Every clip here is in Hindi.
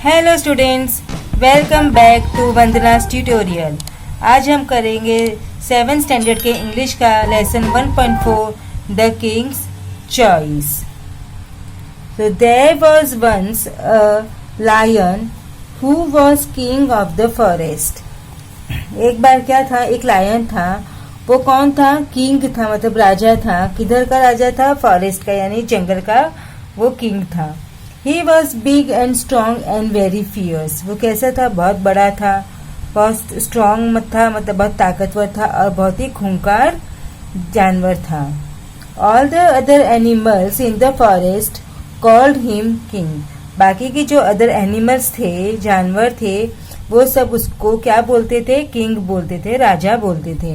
Hello students, welcome back to Vandana's tutorial. आज हम करेंगे 7th स्टैंडर्ड के इंग्लिश का lesson 1.4 the king's choice. So there was once a lion who was king of the forest। एक बार क्या था, एक लायन था। वो कौन था? किंग था, मतलब राजा था। किधर का राजा था? फॉरेस्ट का, यानी जंगल का वो किंग था। He was big and strong and very fierce। वो कैसा था? बहुत बड़ा था, बहुत स्ट्रांग था, मतलब बहुत ताकतवर था और बहुत ही खूंखार जानवर था। All the other animals in the forest called him king। बाकी के जो अदर एनिमल्स थे, जानवर थे, वो सब उसको क्या बोलते थे? किंग बोलते थे, राजा बोलते थे।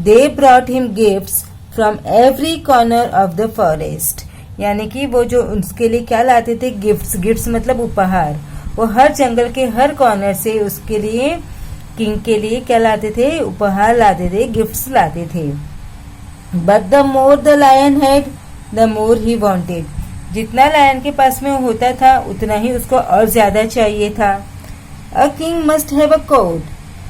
They brought him gifts from every corner of the forest। यानी कि वो जो उसके लिए क्या लाते थे? गिफ्ट्स। गिफ्ट्स मतलब उपहार। वो हर जंगल के हर कॉर्नर से उसके लिए, किंग के लिए क्या लाते थे? उपहार लाते थे, गिफ्ट्स लाते थे। But the more the lion had the more he wanted. जितना लायन के पास में होता था उतना ही उसको और ज्यादा चाहिए था। A king must have a coat,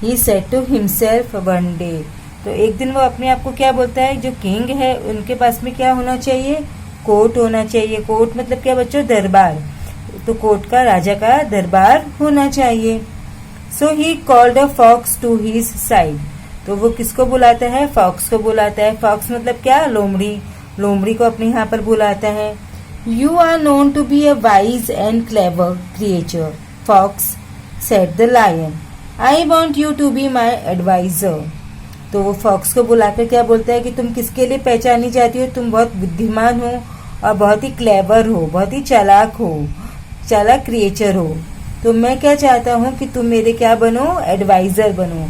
he said to himself one day. तो एक दिन वो अपने आप को क्या बोलता है? जो किंग है उनके पास में क्या होना चाहिए? कोर्ट होना चाहिए। कोर्ट मतलब क्या बच्चों? दरबार। तो कोर्ट का, राजा का दरबार होना चाहिए। So he called a fox to his side. तो वो किसको बुलाता है? फॉक्स को बुलाता है। फॉक्स मतलब क्या? लोमड़ी। लोमड़ी को अपने यहाँ पर बुलाता है। You are known to be a wise and clever creature fox, said the lion. I want you to be my advisor. तो वो फॉक्स को बुलाकर क्या बोलता है कि तुम किसके लिए पहचानी जाती हो? तुम बहुत बुद्धिमान हो और बहुत ही क्लेवर हो, बहुत ही चालाक हो, चालाक क्रिएचर हो। तो मैं क्या चाहता हूँ कि तुम मेरे क्या बनो? एडवाइजर बनो।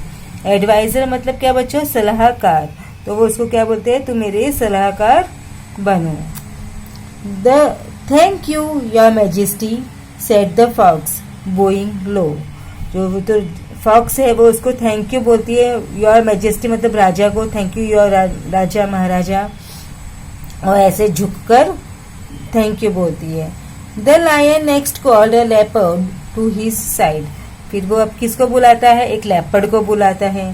एडवाइजर मतलब क्या बच्चों? सलाहकार। तो वो उसको क्या बोलते हैं? तुम मेरे सलाहकार बनो। The thank you your majesty, said the fox bowing low. जो तो फॉक्स है वो उसको थैंक यू बोलती है। योर मैजेस्टी मतलब राजा को थैंक यू, योर राजा, महाराजा, और ऐसे झुककर थैंक यू बोलती है। The lion next called a leopard to his side. फिर वो अब किसको बुलाता है? एक लेपर्ड को बुलाता है।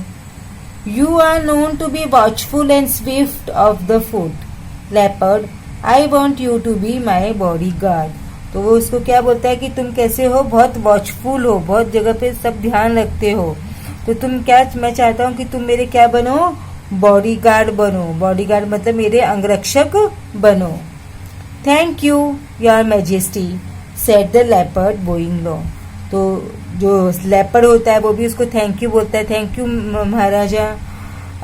You are known to be watchful and swift of the foot, leopard, I want you to be my bodyguard. तो वो उसको क्या बोलता है कि तुम कैसे हो? बहुत वॉचफुल हो, बहुत जगह पे सब ध्यान रखते हो। तो तुम क्या, मैं चाहता हूँ कि तुम मेरे क्या बनो? बॉडीगार्ड बनो। बॉडीगार्ड मतलब मेरे अंगरक्षक बनो। Thank you your majesty, said the leopard bowing low. तो जो लेपर्ड होता है वो भी उसको थैंक यू बोलता है। थैंक यू महाराजा,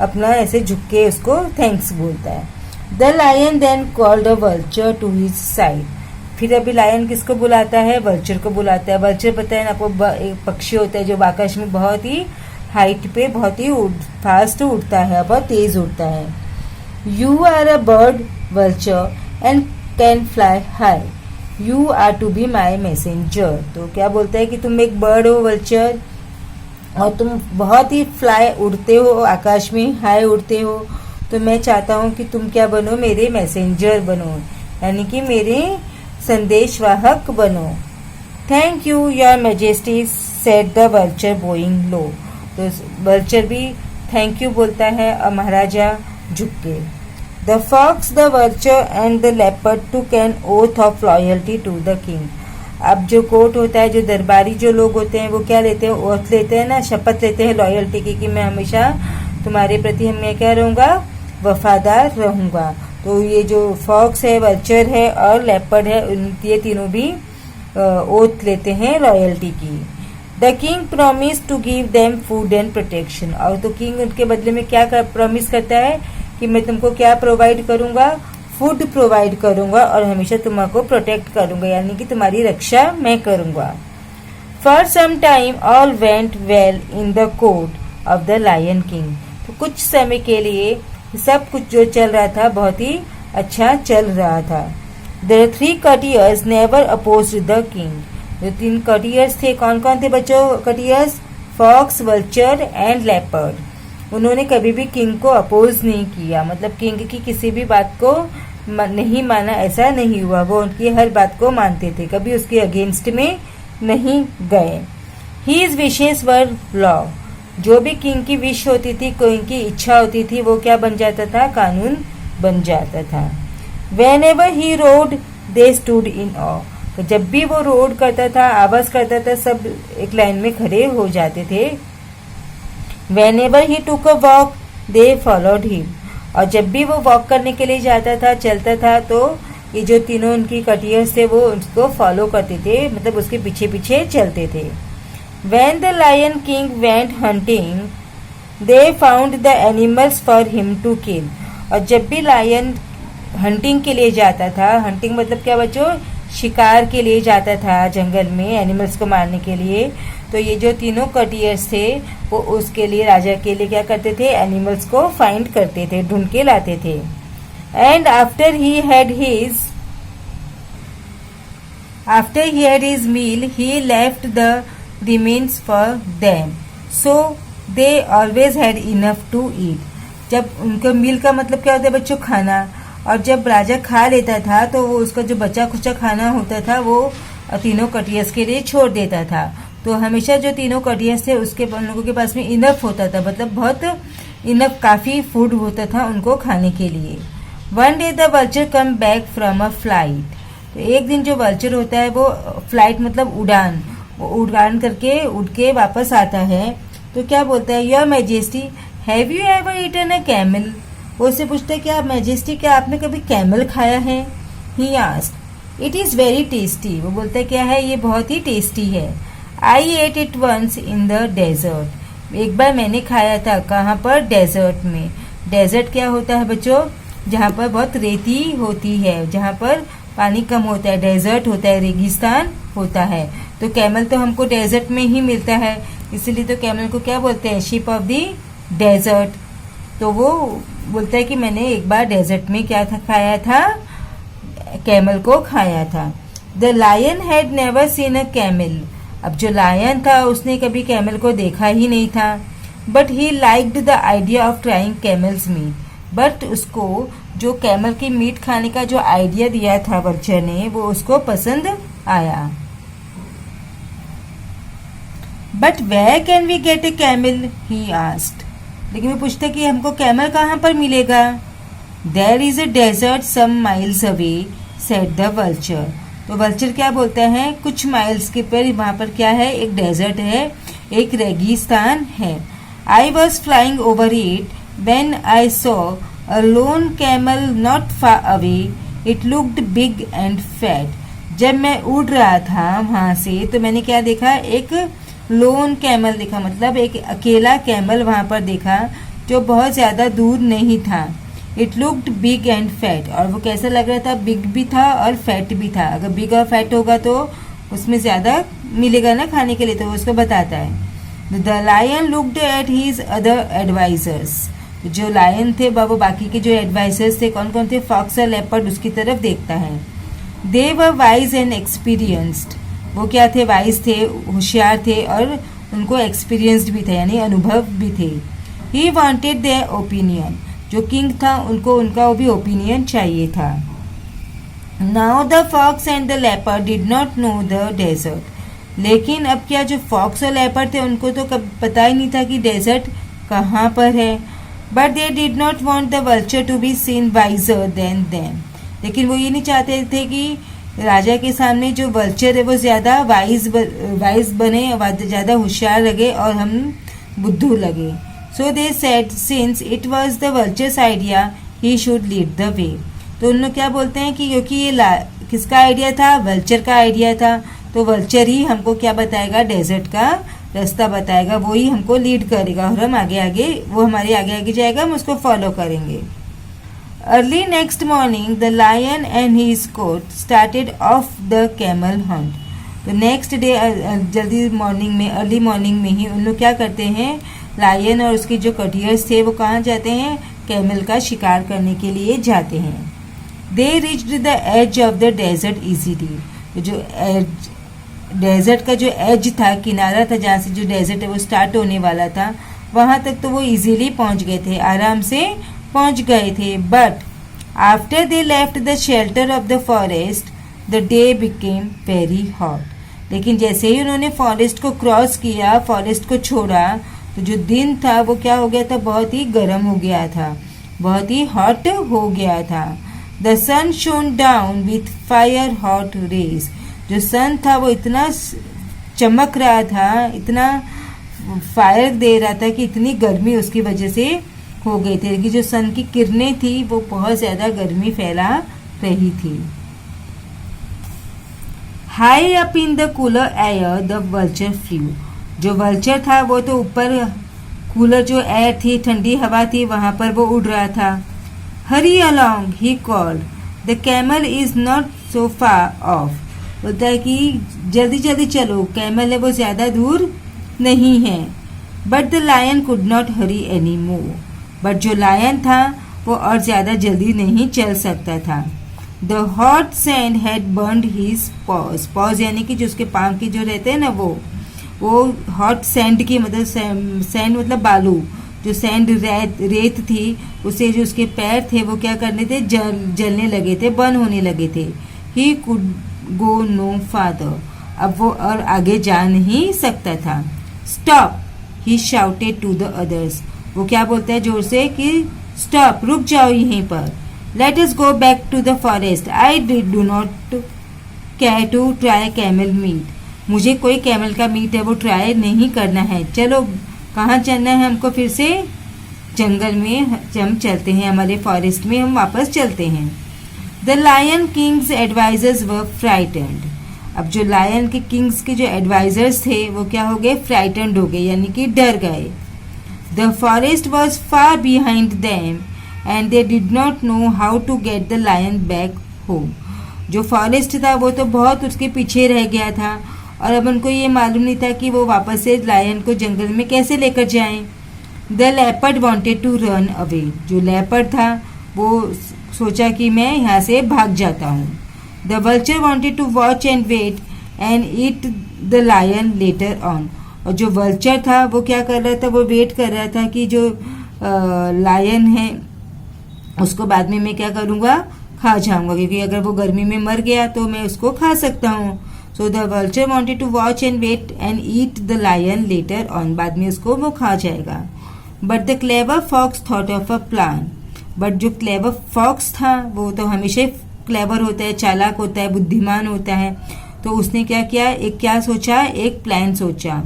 अपना ऐसे झुक के उसको थैंक्स बोलता है। The lion then called a vulture to his side. फिर अभी लायन किसको बुलाता है? वल्चर को बुलाता है। वल्चर पता है ना आपको? एक पक्षी होता है जो आकाश में बहुत ही हाइट पे बहुत ही फास्ट उड़ता है, बहुत तेज उड़ता है। You are a bird vulture and can fly high, you are to be my messenger. तो क्या बोलता है कि तुम एक बर्ड हो, वल्चर, और तुम बहुत ही फ्लाई उड़ते हो, आकाश में हाई उड़ते हो। तो मैं चाहता हूँ कि तुम क्या बनो? मेरे मैसेंजर बनो, यानी कि मेरे संदेशवाहक बनो। Thank you your majesty, said the vulture bowing low. तो वल्चर भी थैंक यू बोलता है और महाराजा झुक के। The fox, the vulture and the leopard took an oath of loyalty to the king. अब जो कोर्ट होता है, जो दरबारी जो लोग होते हैं, वो क्या लेते हैं? ओथ लेते हैं ना, शपथ लेते हैं लॉयल्टी की, कि मैं हमेशा तुम्हारे प्रति मैं क्या रहूंगा? वफादार रहूंगा। तो ये जो फॉक्स है, वल्चर है और लेपर्ड है, ये तीनों भी ओथ लेते हैं लॉयल्टी की। The king promise to give them food and protection. और तो किंग उनके बदले में क्या प्रॉमिस करता है? कि मैं तुमको क्या प्रोवाइड करूंगा? फूड प्रोवाइड करूंगा और हमेशा तुम्हारे प्रोटेक्ट करूंगा, यानी कि तुम्हारी रक्षा मैं करूंगा। For some time all went well in the court of the lion king. तो कुछ समय के लिए सब कुछ जो चल रहा था बहुत ही अच्छा चल रहा था। The 3 courtiers never opposed the king. जो 3 courtiers थे, कौन कौन थे बच्चों? courtiers, fox, vulture and leopard. उन्होंने कभी भी किंग को अपोज नहीं किया, मतलब किंग की किसी भी बात को नहीं माना, ऐसा नहीं हुआ। वो उनकी हर बात को मानते थे, कभी उसके अगेंस्ट में नहीं गए। हीज विशेस वर लॉ, जो भी किंग की विश होती थी, कोई की इच्छा होती थी, वो क्या बन जाता था, कानून बन जाता था। Whenever he rode, they stood in awe, तो जब भी वो रोड करता था, आवाज करता था, सब एक लाइन में खड़े हो जाते थे। Whenever he took a walk, they followed him, और जब भी वो वॉक करने के लिए जाता था, चलता था, तो ये जो तीनों उनकी कटियर्स थे वो उसको फॉलो करते थे, मतलब उसके पीछे पीछे चलते थे। When the Lion King went hunting, they found the animals for him to kill, और जब भी लायन हंटिंग के लिए जाता था, हंटिंग मतलब क्या बच्चों, शिकार के लिए जाता था जंगल में एनिमल्स को मारने के लिए, तो ये जो तीनों कटियर्स थे वो उसके लिए, राजा के लिए क्या करते थे, एनिमल्स को फाइंड करते थे, ढूंढ के लाते थे। And after he had his meal he left the remains for them, so they always had enough to eat. जब उनका मील का मतलब क्या होता है बच्चों, खाना, और जब राजा खा लेता था तो वो उसका जो बचा खुचा खाना होता था वो तीनों कटियर्स के लिए छोड़ देता था। तो हमेशा जो तीनों कटियर्स थे उसके उन लोगों के पास में इनफ होता था, मतलब बहुत इनफ, काफ़ी फूड होता था उनको खाने के लिए। One day the vulture come back from a flight, तो एक दिन जो वल्चर होता है वो फ्लाइट मतलब उड़ान, वो उड़ान करके उड़ के वापस आता है, तो क्या बोलता है, your majesty have you ever eaten a camel, वो उससे पूछता है क्या मैजेस्टी, क्या आपने कभी कैमल खाया है। He asked it is very tasty, वो बोलता है क्या है, ये बहुत ही टेस्टी है। I ate it once in the desert, एक बार मैंने खाया था, कहाँ पर, डेजर्ट में। डेजर्ट क्या होता है बच्चों, जहाँ पर बहुत रेती होती है, जहाँ पर पानी कम होता है, डेजर्ट होता है, रेगिस्तान होता है। तो कैमल तो हमको डेजर्ट में ही मिलता है, इसलिए तो कैमल को क्या बोलते हैं, शिप ऑफ द डेजर्ट। तो वो बोलता है कि मैंने एक बार डेजर्ट में क्या था, खाया था, कैमल को खाया था। The lion had never seen a camel, अब जो लायन था उसने कभी कैमल को देखा ही नहीं था। But he liked the idea of trying camels meat, but उसको जो कैमल की मीट खाने का जो आइडिया दिया था वल्चर ने, वो उसको पसंद आया। But where can we get a camel, he asked, लेकिन वो पूछते कि हमको कैमल कहाँ पर मिलेगा। There is a desert some miles away, said the vulture, तो वल्चर क्या बोलता है, कुछ माइल्स के पर वहाँ पर क्या है, एक डेजर्ट है, एक रेगिस्तान है। I was flying over it when I saw a loan camel not far away, it looked big and fat, जब मैं उड़ रहा था वहाँ से तो मैंने क्या देखा, एक लोन कैमल देखा, मतलब एक अकेला कैमल वहाँ पर देखा जो बहुत ज़्यादा दूर नहीं था। It looked big and fat, और वो कैसा लग रहा था, बिग भी था और फैट भी था। अगर बिग और फैट होगा तो उसमें ज़्यादा मिलेगा ना खाने के लिए, तो वो उसको बताता है। The lion looked at his other advisers, जो लायन थे वो बाकी के जो एडवाइजर्स थे, कौन कौन थे, फॉक्स और लेपर्ड, उसकी तरफ देखता है। दे वर वाइज एंड एक्सपीरियंस्ड, वो क्या थे, वाइज थे, होशियार थे, और उनको एक्सपीरियंस्ड भी थे, यानी अनुभव भी थे। ही वांटेड देयर ओपिनियन, जो किंग था उनको उनका भी ओपिनियन चाहिए था। Now the fox and the leopard did not know the desert, लेकिन अब क्या, जो फॉक्स और लेपर्ड थे उनको तो कब पता ही नहीं था कि डेजर्ट कहाँ पर है। But they did not want the vulture to be seen wiser than them, लेकिन वो ये नहीं चाहते थे कि राजा के सामने जो वल्चर है वो ज़्यादा वाइज बने, ज़्यादा होशियार लगे और हम बुद्धू लगे। So they said since it was the vulture's idea he should lead the way, तो उन लोग क्या बोलते हैं कि क्योंकि ये किसका आइडिया था, वल्चर का आइडिया था, तो वल्चर ही हमको क्या बताएगा, डेजर्ट का रास्ता बताएगा, वो ही हमको लीड करेगा और हम आगे आगे, वो हमारे आगे आगे जाएगा, हम उसको फॉलो करेंगे। Early next morning, the lion and his court started off the camel hunt. तो नेक्स्ट डे जल्दी मॉर्निंग में, अर्ली मॉर्निंग में ही उन लोग क्या करते हैं, लायन और उसके जो कटियर्स थे वो कहाँ जाते हैं, कैमल का शिकार करने के लिए जाते हैं। They reached the edge of the desert easily. तो जो डेजर्ट का जो एज था, किनारा था जहाँ से जो डेजर्ट है वो स्टार्ट होने वाला था, वहाँ तक तो वो इजीली पहुँच गए थे, आराम से पहुंच गए थे। But after they left the shelter of the forest the day became very hot, लेकिन जैसे ही उन्होंने फॉरेस्ट को क्रॉस किया, फॉरेस्ट को छोड़ा, तो जो दिन था वो क्या हो गया था, बहुत ही गर्म हो गया था, बहुत ही हॉट हो गया था। The sun shone down with fire hot rays. जो सन था वो इतना चमक रहा था, इतना फायर दे रहा था कि इतनी गर्मी उसकी वजह से हो गई थी कि जो सन की किरणें थी वो बहुत ज़्यादा गर्मी फैला रही थी। High up in the cooler air the vulture flu. जो वल्चर था वो तो ऊपर कूलर जो एयर थी, ठंडी हवा थी, वहाँ पर वो उड़ रहा था। Hurry along he called, the camel is not so far off. बोलता है कि जल्दी जल्दी चलो, कैमल है वो ज़्यादा दूर नहीं है। But the lion could not hurry any more. But जो लायन था वो और ज़्यादा जल्दी नहीं चल सकता था। The hot sand had burned his paws. Paws यानी कि जो उसके पाँव की जो रहते हैं ना, वो हॉट सैंड की मतलब सैंड मतलब बालू, जो सैंड रेत थी, उससे जो उसके पैर थे वो क्या करने थे, जलने लगे थे, बर्न होने लगे थे। He could go no farther. अब वो और आगे जा नहीं सकता था। Stop he shouted to the others. वो क्या बोलता है जोर से कि स्टॉप, रुक जाओ यहीं पर। Let us go back to the forest. I do not care to try camel meat. मुझे कोई कैमल का मीट है वो ट्राई नहीं करना है। चलो कहाँ चलना है हमको, फिर से जंगल में हम चलते हैं, हमारे फॉरेस्ट में हम वापस चलते हैं। The lion king's advisers were frightened. अब जो लायन के किंग्स के जो एडवाइजर्स थे वो क्या हो गए, फ्राइटेंड हो गए, यानी कि डर गए। The forest was far behind them and they did not know how to get the lion back home. जो फॉरेस्ट था वो तो बहुत उसके पीछे रह गया था और अब उनको ये मालूम नहीं था कि वो वापस से लायन को जंगल में कैसे लेकर जाएं। The leopard wanted to run away. जो लेपर्ड था वो सोचा कि मैं यहाँ से भाग जाता हूँ। The vulture wanted to watch and wait and eat the lion later on. और जो वल्चर था वो क्या कर रहा था, वो वेट कर रहा था कि जो लायन है उसको बाद में मैं क्या करूँगा, खा जाऊँगा, क्योंकि अगर वो गर्मी में मर गया तो मैं उसको खा सकता हूँ। So the vulture wanted to watch and wait and eat the lion later on. बाद में उसको वो खा जाएगा। But the clever fox thought of a plan. But जो क्लेवर फॉक्स था वो तो हमेशा क्लेवर होता है, चालाक होता है, बुद्धिमान होता है। तो उसने क्या किया, एक क्या सोचा, एक प्लान सोचा।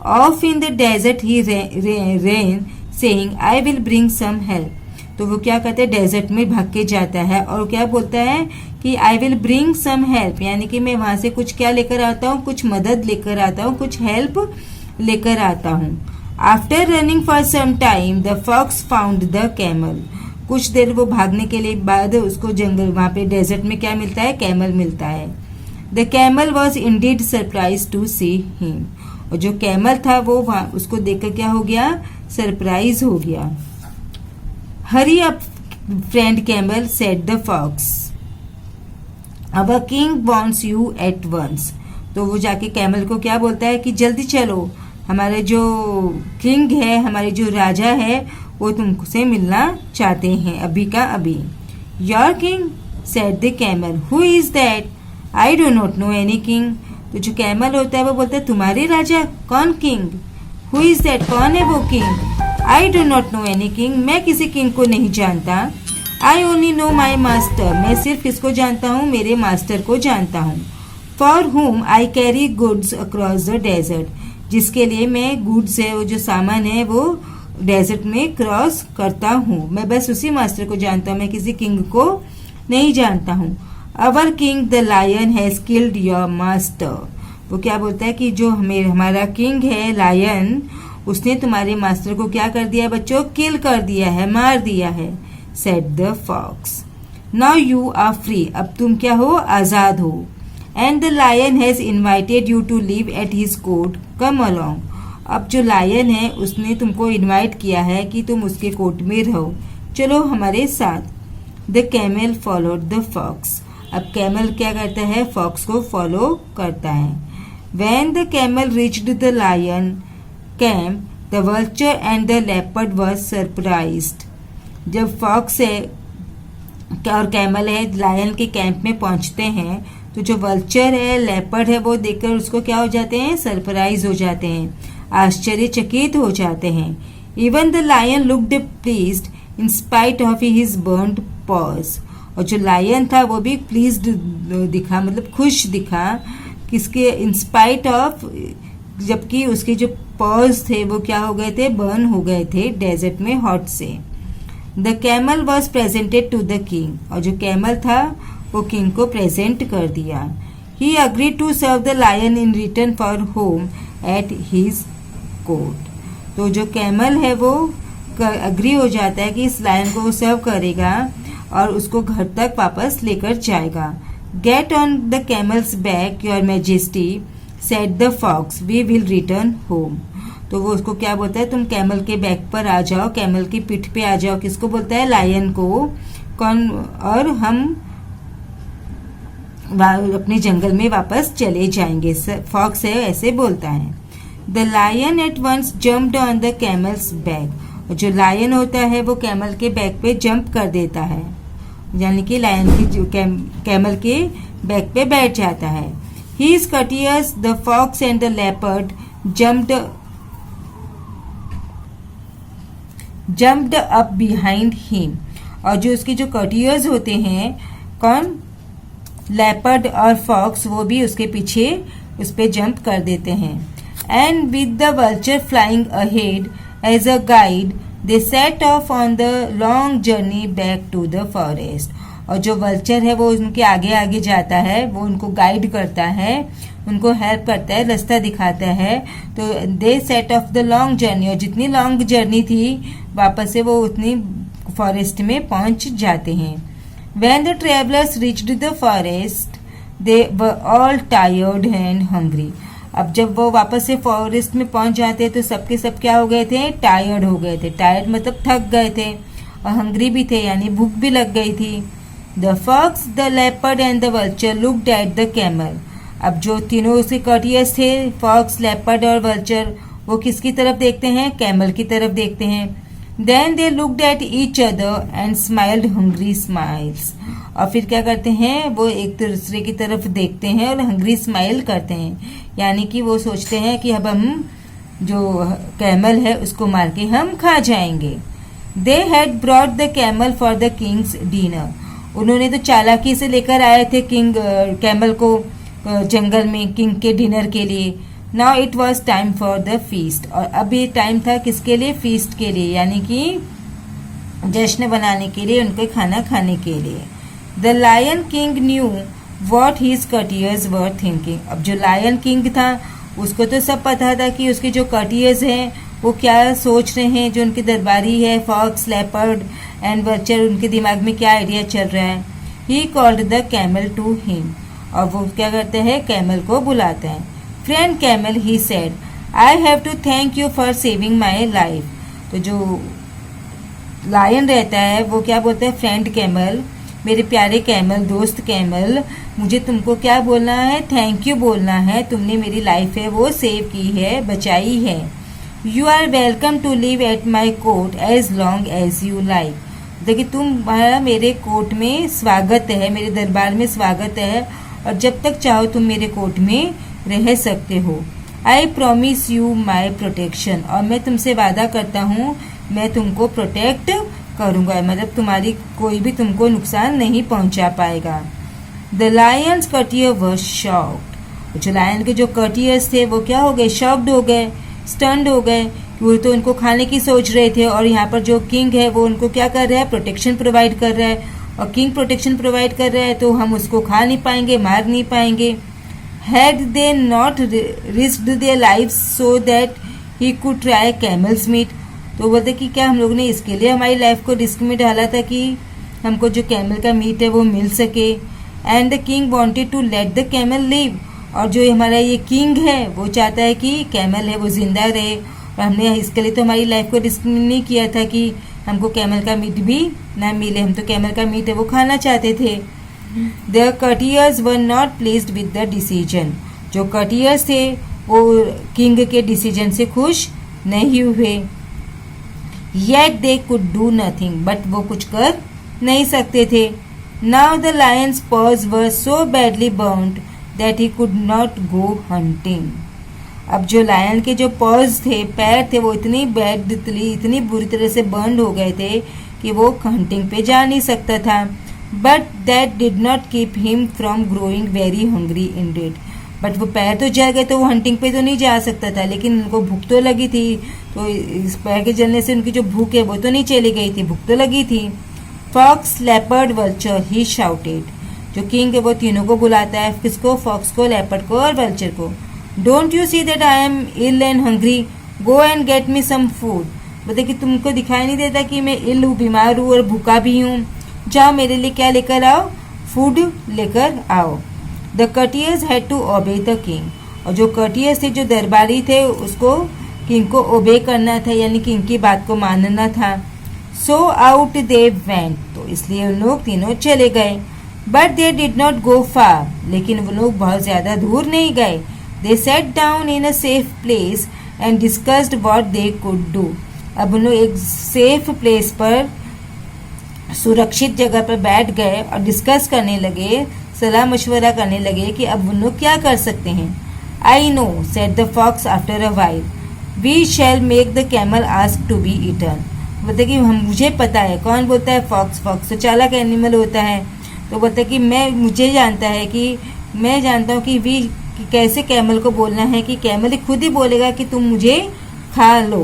Off in the desert he ran saying I will bring some help. तो वो क्या करता है, डेजर्ट में भाग के जाता है और क्या बोलता है कि I will bring some help, यानी कि मैं वहां से कुछ क्या लेकर आता हूँ, कुछ मदद लेकर आता हूँ, कुछ हेल्प लेकर आता हूँ। After running for some time the fox found the camel. कुछ देर वो भागने के लिए बाद उसको जंगल, वहां पे डेजर्ट में क्या मिलता है, कैमल मिलता है। The camel was indeed surprise to see him. और जो कैमल था वो वहां उसको देखकर क्या हो गया, सरप्राइज हो गया। Hurry up friend camel said the fox, our king wants you at once. तो वो जाके कैमल को क्या बोलता है कि जल्दी चलो, हमारे जो किंग है, हमारे जो राजा है, वो तुमसे मिलना चाहते हैं अभी का अभी। Your king said the camel, who is that, I do not know any king. तो जो कैमल होता है वो बोलता है तुम्हारे राजा, कौन किंग, हु इज दैट, कौन है वो king, I do not know any king, मैं किसी किंग को नहीं जानता। I only know my master, मैं सिर्फ किसको जानता हूँ, मेरे मास्टर को जानता हूँ। For whom I carry goods across the desert, जिसके लिए मैं गुड्स है, वो जो सामान है वो डेजर्ट में क्रॉस करता हूँ, मैं बस उसी मास्टर को जानता हूँ, मैं किसी किंग को नहीं जानता हूँ। Our king the lion has killed your master. वो क्या बोलता है कि जो हमारा किंग है लायन, उसने तुम्हारे मास्टर को क्या कर दिया बच्चों, किल कर दिया है, मार दिया है। Said the fox, now you are free, अब तुम क्या हो, आजाद हो। And the lion has invited you to live at his court, come along. अब जो लायन है उसने तुमको इनवाइट किया है कि तुम उसके कोर्ट में रहो, चलो हमारे साथ। The camel followed the fox. अब कैमल क्या करता है, फॉक्स को फॉलो करता है। When the camel reached the lion camp, the vulture and the leopard were surprised. जब फॉक्स है और कैमल है लायन के कैंप में पहुंचते हैं तो जो वल्चर है, लेपर्ड है, वो देखकर उसको क्या हो जाते हैं, सरप्राइज हो जाते हैं, आश्चर्यचकित हो जाते हैं। Even the lion looked pleased in spite of his burned paws. और जो लायन था वो भी प्लीज्ड दिखा, मतलब खुश दिखा, किसके, इन स्पाइट ऑफ, जबकि उसके जो पॉज थे वो क्या हो गए थे, बर्न हो गए थे डेजर्ट में हॉट से। The camel was presented to the king. और जो कैमल था वो किंग को प्रेजेंट कर दिया। He agree to serve the lion in return for home at his court. तो जो कैमल है वो अग्री हो जाता है कि इस लायन को वो सर्व करेगा और उसको घर तक वापस लेकर जाएगा। Get on the camel's back your majesty said the fox, we will return home. तो वो उसको क्या बोलता है, तुम कैमल के बैक पर आ जाओ, कैमल की पीठ पे आ जाओ। किसको बोलता है, लायन को। कौन, और हम अपने जंगल में वापस चले जाएंगे, फॉक्स है ऐसे बोलता है। The lion at once jumped on the camel's back. और जो लायन होता है वो कैमल के बैक पे जंप कर देता है, यानी कि लायन की जो कैमल के बैक पे बैठ जाता है। He is courteous, the fox and the leopard jumped up behind him। और जो उसके जो courtiers होते हैं, कौन, लेपर्ड और फॉक्स, वो भी उसके पीछे उस पे जंप कर देते हैं। And with the vulture flying ahead as a guide they set off on the long journey back to the forest. और जो वल्चर है वो उनके आगे आगे जाता है, वो उनको गाइड करता है, उनको हेल्प करता है, रास्ता दिखाता है। तो they set off the long journey, और जितनी लॉन्ग जर्नी थी वापस से वो उतनी फॉरेस्ट में पहुंच जाते हैं। When the travelers reached the forest, they were all tired and hungry। अब जब वो वापस से फॉरेस्ट में पहुंच जाते तो सबके सब क्या हो गए थे, टायर्ड हो गए थे। टायर्ड मतलब थक गए थे, और हंग्री भी थे, यानी भूख भी लग गई थी। The fox, the leopard and the vulture looked at the camel. अब जो तीनों उसके कॉर्टियर्स थे, फॉक्स, लेपर्ड और वल्चर, वो किसकी तरफ देखते हैं, कैमल की तरफ देखते हैं। Then they looked at each other and smiled hungry smiles। और फिर क्या करते हैं, वो एक दूसरे की तरफ देखते हैं और हंग्री स्माइल करते हैं, यानी कि वो सोचते हैं कि अब हम जो कैमल है उसको मार के हम खा जाएंगे। They had brought the camel for the king's dinner। उन्होंने तो चालाकी से लेकर आए थे कैमल को जंगल में किंग के डिनर के लिए। Now it was time for the feast. और अब ये टाइम था किसके लिए, फीस्ट के लिए, यानी कि जश्न बनाने के लिए, उनके खाना खाने के लिए। The lion king knew what his courtiers were thinking. अब जो लायन किंग था उसको तो सब पता था कि उसके जो कटियर्स हैं वो क्या सोच रहे हैं, जो उनके दरबारी है, फॉक्स, लेपर्ड एंड वल्चर, उनके दिमाग में क्या आइडिया चल रहा है। He called the camel to him. और वो क्या करते हैं, कैमल को बुलाते हैं। Friend camel, he said, I have to thank you for saving my life. तो जो लायन रहता है वो क्या बोलता है, फ्रेंड कैमल, मेरे प्यारे कैमल, दोस्त कैमल, मुझे तुमको क्या बोलना है, थैंक यू बोलना है, तुमने मेरी लाइफ है वो सेव की है, बचाई है। You are welcome to live at my court as long as you like. देखिए तुम्हारा मेरे कोर्ट में स्वागत है, मेरे दरबार में स्वागत है, और जब तक चाहो तुम मेरे कोर्ट में रह सकते हो। I promise you my protection. और मैं तुमसे वादा करता हूँ मैं तुमको प्रोटेक्ट करूँगा, मतलब तुम्हारी कोई भी तुमको नुकसान नहीं पहुँचा पाएगा। The lion's courtier was shocked. जो लायन के जो कटियर्स थे वो क्या हो गए, शॉक्ड हो गए, स्टन्ड हो गए। वो तो उनको खाने की सोच रहे थे, और यहाँ पर जो किंग है वो उनको क्या कर रहा है, प्रोटेक्शन प्रोवाइड कर रहा है। और किंग प्रोटेक्शन प्रोवाइड कर रहा है तो हम उसको खा नहीं पाएंगे, मार नहीं पाएंगे। Had they not risked their lives so that he could try camel's meat। तो बोलते कि क्या हम लोग ने इसके लिए हमारी लाइफ को रिस्क में डाला था कि हमको जो कैमल का मीट है वो मिल सके। And the king wanted to let the camel live. और जो हमारा ये किंग है वो चाहता है कि कैमल है वो जिंदा रहे, और हमने इसके लिए तो हमारी लाइफ को रिस्क नहीं किया था कि हमको कैमल का मीट भी ना मिले, हम तो कैमल का मीट है वो खाना चाहते थे। The courtiers were not pleased with the decision। जो courtiers थे वो किंग के डिसीजन से खुश नहीं हुए। Yet they could do nothing, but वो कुछ कर नहीं सकते थे। Now the Lions pause were so badly burned that he could not go hunting. अब जो लायन के जो पॉज थे, पैर थे, वो इतनी बुरी तरह से बर्न हो गए थे कि वो हंटिंग पे जा नहीं सकता था। But that did not keep him from growing very hungry ended. But वो पैर तो जल गए तो वो हंटिंग पे तो नहीं जा सकता था, लेकिन उनको भूख तो लगी थी। तो इस पैर के जलने से उनकी जो भूख है वो तो नहीं चली गई थी, भूख तो लगी थी। फॉक्स, लेपर्ड, वल्चर, ही शाउटेड। जो किंग है वो तीनों को बुलाता है, किसको? फॉक्स को, लेपर्ड को और वल्चर को। Don't you see that I am ill and hungry, go and get me some food. बोलते कि तुमको दिखाई नहीं देता कि मैं इल हूँ, बीमार हूँ और भूखा भी हूँ। जाओ मेरे लिए क्या लेकर आओ? फूड लेकर आओ। The courtiers had to obey the king. और जो कर्टियर्स थे, जो दरबारी थे, उसको किंग को ओबे करना था, यानी किंग की बात को मानना था। So out they went. तो इसलिए उन लोग तीनों चले गए। But they did not go far. लेकिन वो लोग बहुत ज्यादा दूर नहीं गए। They sat down in a safe place and discussed what they could do. अब उन लोग एक सेफ प्लेस पर, सुरक्षित जगह पर बैठ गए और डिस्कस करने लगे, सलाह मशवरा करने लगे कि अब उन लोग क्या कर सकते हैं। I know, said the fox after a while, we shall make the camel ask to be eaten. बोलते कि हम, मुझे पता है। कौन बोलता है? फॉक्स। फॉक्स तो चालाक एनिमल होता है। तो बोलता कि मुझे जानता है कि मैं जानता हूँ कि कैसे कैमल को बोलना है, कि कैमल खुद ही बोलेगा कि तुम मुझे खा लो।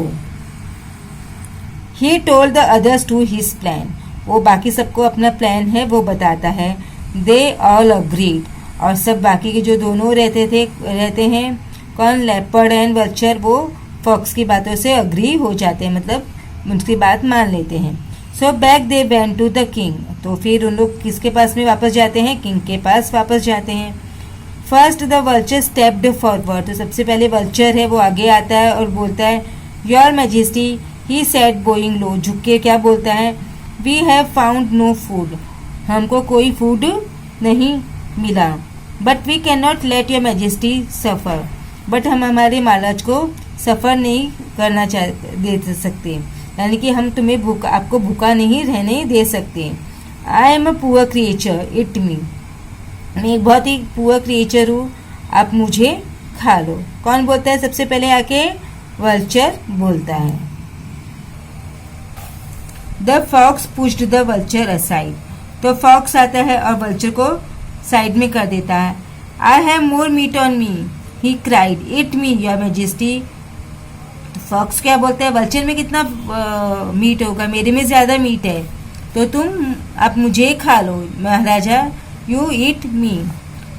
He told the others to his plan. वो बाकी सबको अपना प्लान है वो बताता है। They all agreed. और सब बाकी के जो दोनों रहते हैं, कौन? लेपर्ड एंड वल्चर, वो फॉक्स की बातों से अग्री हो जाते हैं, मतलब उनकी बात मान लेते हैं। So back they went to the king. तो फिर उन लोग किसके पास में वापस जाते हैं? किंग के पास वापस जाते हैं। First the vulture stepped forward. तो सबसे पहले वल्चर है वो आगे आता है और बोलता है, your majesty, he said bowing low. झुक के क्या बोलता है? We have found no food. हमको कोई फूड नहीं मिला। But we can not let your majesty suffer. But हम हमारे महाराज को सफ़र नहीं करना दे सकते, यानी कि हम तुम्हें आपको भूखा नहीं रहने दे सकते। I am a poor creature, eat me. मैं एक बहुत ही पुअर क्रिएचर हूँ, आप मुझे खा लो। कौन बोलता है सबसे पहले आके? वल्चर बोलता है। The fox pushed the vulture aside. तो फॉक्स आता है और वल्चर को साइड में कर देता है। I have more meat on me, he cried, eat me your majesty. Fox क्या बोलता है? वल्चर में कितना मीट होगा, मेरे में ज्यादा मीट है, तो आप मुझे खा लो महाराजा, you eat me.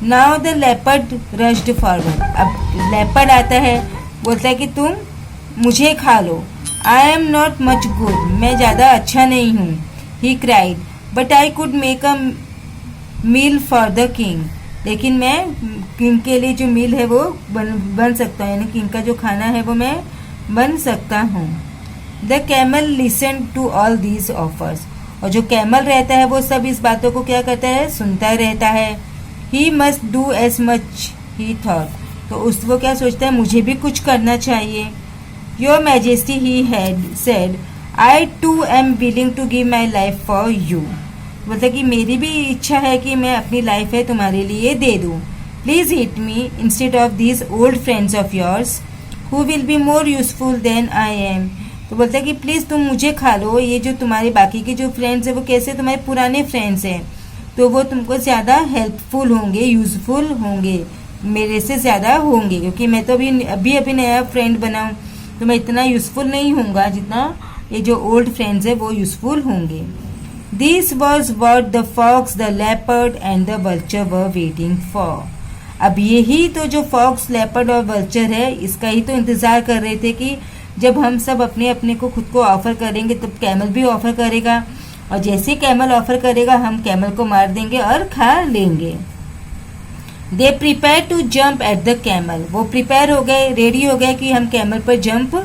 Now the leopard rushed forward. अब लेपर्ड आता है, बोलता है कि तुम मुझे खा लो। I am not much good, मैं ज़्यादा अच्छा नहीं हूँ। He cried, but I could make a meal for the king. लेकिन मैं किंग के लिए जो मील है वो बन सकता हूँ, यानी किंग का जो खाना है वो मैं बन सकता हूँ। The camel listen to all these offers. और जो कैमल रहता है वो सब इस बातों को क्या करता है? सुनता रहता है। He must do as much he thought. तो वो क्या सोचता है? मुझे भी कुछ करना चाहिए। Your majesty, he had said, I too am willing to give my life for you. मतलब कि मेरी भी इच्छा है कि मैं अपनी लाइफ है तुम्हारे लिए दे दूँ। Please eat me instead of these old friends of yours who will be more useful than I am. तो बोलता है कि प्लीज़ तुम मुझे खा लो, ये जो तुम्हारे बाकी के जो फ्रेंड्स हैं वो कैसे तुम्हारे पुराने फ्रेंड्स हैं, तो वो तुमको ज़्यादा हेल्पफुल होंगे, यूज़फुल होंगे, मेरे से ज़्यादा होंगे, क्योंकि मैं तो अभी नया फ्रेंड बना हूँ, तो मैं इतना यूज़फुल नहीं होऊंगा जितना ये जो ओल्ड फ्रेंड्स है वो यूज़फुल होंगे। This was what the fox, the leopard and the vulture were waiting for. अब यही तो जो फॉक्स, लेपर्ड और वल्चर है, इसका ही तो इंतज़ार कर रहे थे कि जब हम सब अपने अपने को खुद को ऑफर करेंगे तब कैमल भी ऑफर करेगा, और जैसे कैमल ऑफर करेगा हम कैमल को मार देंगे और खा लेंगे। They prepare to jump at the camel. वो प्रिपेयर हो गए, रेडी हो गए कि हम कैमल पर जंप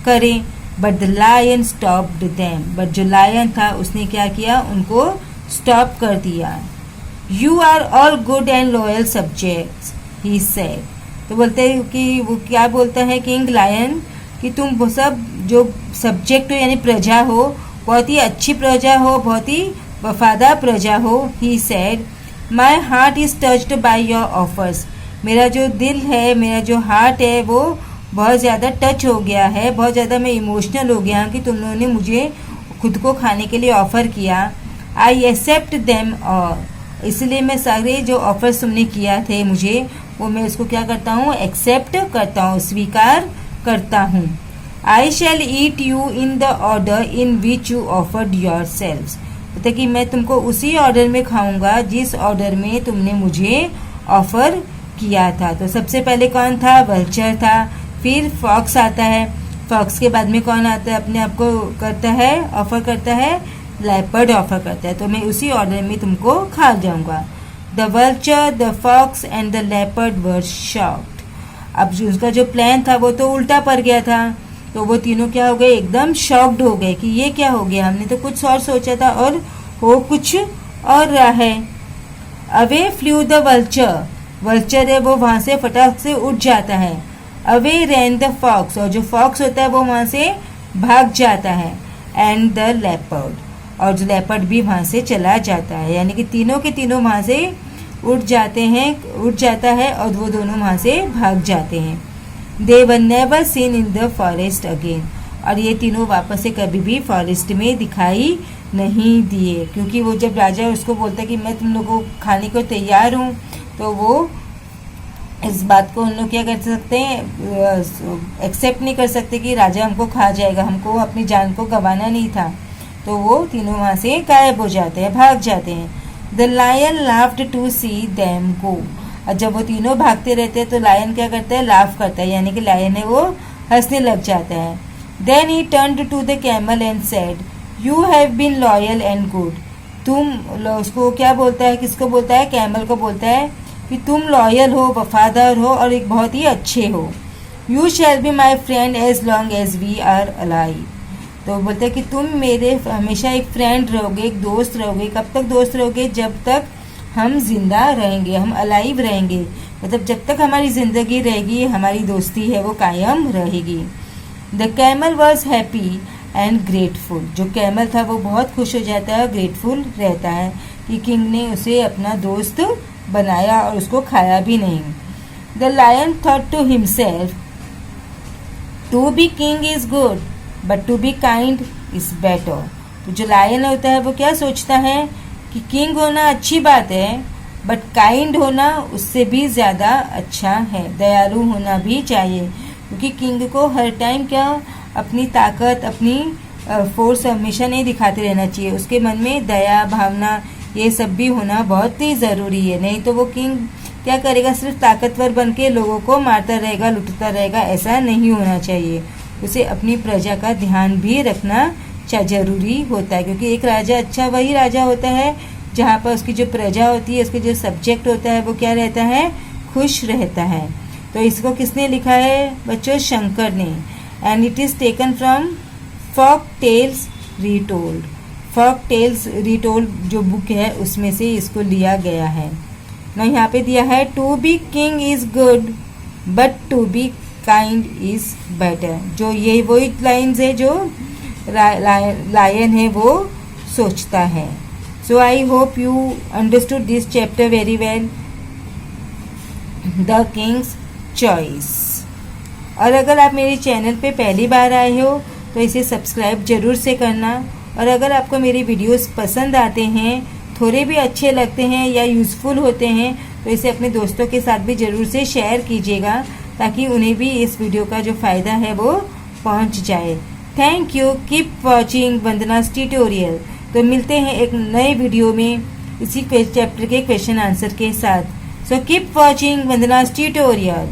करें। But the lion stopped them. But जो लायन था उसने क्या किया? उनको स्टॉप कर दिया। You are all good and loyal subjects, he said. तो बोलते हैं कि वो क्या बोलता है किंग लायन, कि तुम वो सब जो सब्जेक्ट हो यानी प्रजा हो, बहुत ही अच्छी प्रजा हो, बहुत ही वफादार प्रजा हो। He said, my heart is touched by your offers. मेरा जो दिल है, मेरा जो हार्ट है वो बहुत ज़्यादा टच हो गया है, बहुत ज़्यादा मैं इमोशनल हो गया कि तुम लोगों ने मुझे खुद को खाने के लिए ऑफ़र किया। आई एक्सेप्ट देम ऑल, इसलिए मैं सारे जो ऑफर्स तुमने किया थे मुझे, वो मैं उसको क्या करता हूँ, एक्सेप्ट करता हूँ, स्वीकार करता हूँ। I shall eat you in the order in which you offered yourselves, मतलब कि मैं तुमको उसी ऑर्डर में खाऊंगा जिस ऑर्डर में तुमने मुझे ऑफर किया था। तो सबसे पहले कौन था, वल्चर था, फिर फॉक्स आता है, फॉक्स के बाद में कौन आता है, अपने आप को करता है, ऑफर करता है, लेपर्ड ऑफर करता है। तो मैं उसी ऑर्डर में तुमको खा जाऊंगा। The vulture, the fox and the leopard were shocked. अब जो उसका जो प्लान था वो तो उल्टा पड़ गया था, तो वो तीनों क्या हो गए, एकदम शॉक्ड हो गए कि ये क्या हो गया, हमने तो कुछ और सोचा था और हो कुछ और रहा है। Away flu the vulture, vulture है वो वहां से फटाक से उठ जाता है। अवे रैन द फॉक्स, और जो फॉक्स होता है वो वहां से भाग जाता है। एंड द लेपर्ड, और जो लेपर्ड भी वहां से चला जाता है, यानी कि तीनों के तीनों वहां से उठ जाता है और वो दोनों वहां से भाग जाते हैं। They were never seen in the forest again, और ये तीनों वापस से कभी भी फॉरेस्ट में दिखाई नहीं दिए, क्योंकि वो जब राजा उसको बोलता है कि मैं तुम लोगों को खाने को तैयार हूँ, तो वो इस बात को उन लोग क्या कर सकते हैं, एक्सेप्ट नहीं कर सकते कि राजा हमको खा जाएगा, हमको अपनी जान को गंवाना नहीं था। तो वो तीनों वहां से गायब हो जाते हैं, भाग जाते हैं। The lion laughed to see them go, और जब वो तीनों भागते रहते हैं तो लायन क्या करता है, लाफ करता है, यानी कि लायन है वो हंसने लग जाता है। Then he turned to the camel and said, you have been loyal and good. तुम, उसको क्या बोलता है, किसको बोलता है, कैमल को बोलता है कि तुम लॉयल हो, वफादार हो और एक बहुत ही अच्छे हो। You shall be my friend as long as we are alive. तो बोलते हैं कि तुम मेरे हमेशा एक फ्रेंड रहोगे, एक दोस्त रहोगे। कब तक दोस्त रहोगे, जब तक हम जिंदा रहेंगे, हम अलाइव रहेंगे, मतलब जब तक हमारी जिंदगी रहेगी हमारी दोस्ती है वो कायम रहेगी। The camel was happy and grateful, जो कैमल था वो बहुत खुश हो जाता है, ग्रेटफुल रहता है कि किंग ने उसे अपना दोस्त बनाया और उसको खाया भी नहीं। The lion thought to himself, to be king is good but to be kind is better. तो जो लायन होता है वो क्या सोचता है कि किंग होना अच्छी बात है, बट काइंड होना उससे भी ज़्यादा अच्छा है, दयालु होना भी चाहिए, क्योंकि किंग को हर टाइम क्या अपनी ताकत, अपनी फोर्स हमेशा नहीं दिखाते रहना चाहिए, उसके मन में दया भावना ये सब भी होना बहुत ही ज़रूरी है। नहीं तो वो किंग क्या करेगा, सिर्फ ताकतवर बन के लोगों को मारता रहेगा, लुटता रहेगा, ऐसा नहीं होना चाहिए। उसे अपनी प्रजा का ध्यान भी रखना जरूरी होता है, क्योंकि एक राजा अच्छा वही राजा होता है जहाँ पर उसकी जो प्रजा होती है, उसके जो सब्जेक्ट होता है वो क्या रहता है, खुश रहता है। तो इसको किसने लिखा है बच्चों, शंकर ने। And it is taken from folk tales retold. Folk tales retold जो बुक है उसमें से इसको लिया गया है ना। यहाँ पे दिया है to be king is good but to be kind is better. जो ये वही लाइन्स है जो लायन है वो सोचता है। So I hope you understood this chapter very well, the king's choice. और अगर आप मेरे चैनल पे पहली बार आए हो तो इसे सब्सक्राइब जरूर से करना। और अगर आपको मेरे वीडियोस पसंद आते हैं, थोड़े भी अच्छे लगते हैं या यूज़फुल होते हैं, तो इसे अपने दोस्तों के साथ भी ज़रूर से शेयर कीजिएगा, ताकि उन्हें भी इस वीडियो का जो फ़ायदा है वो पहुंच जाए। Thank you, keep watching Vandana's tutorial. तो मिलते हैं एक नए वीडियो में इसी चैप्टर के क्वेश्चन आंसर के साथ। So keep watching Vandana's tutorial.